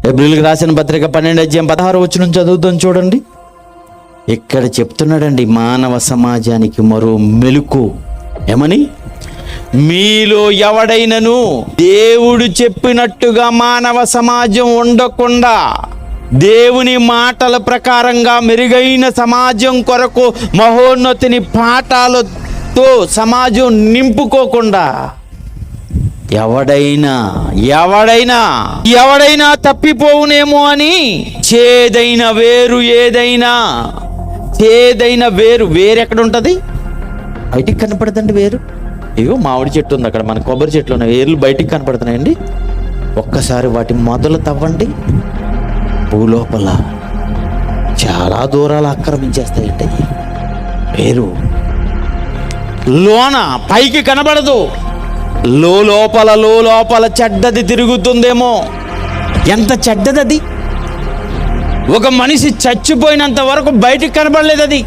హెబ్రీయులకు రాసిన పత్రిక 12:16 చదువుతాం చూడండి. ఇక్కడ చెప్తున్నాడండి మానవ సమాజానికి మరో మెలుకు. ఏమని? మీలో ఎవడైనను దేవుడు చెప్పినట్టుగా మానవ సమాజం ఉండకుండా, దేవుని మాటల ప్రకారంగా మెరుగైన సమాజం కొరకు మహోన్నతిని పాఠాలతో సమాజం నింపుకోకుండా ఎవడైనా తప్పిపోవునేమో అని చేదైన వేరు ఎక్కడ ఉంటుంది? బయటికి కనపడదండి వేరు. ఇగో మామిడి చెట్టు ఉంది అక్కడ, మన కొబ్బరి చెట్లు ఉన్నాయి, వేర్లు బయటికి కనపడుతున్నాయండి. ఒక్కసారి వాటి మొదలు తవ్వండి, భూలోపల చాలా దూరాలు ఆక్రమించేస్తాయండి. వేరు లోన పైకి కనబడదు, లోపల చెడ్డది తిరుగుతుందేమో. ఎంత చెడ్డది! ఒక మనిషి చచ్చిపోయినంత వరకు బయటికి కనబడలేదు అది.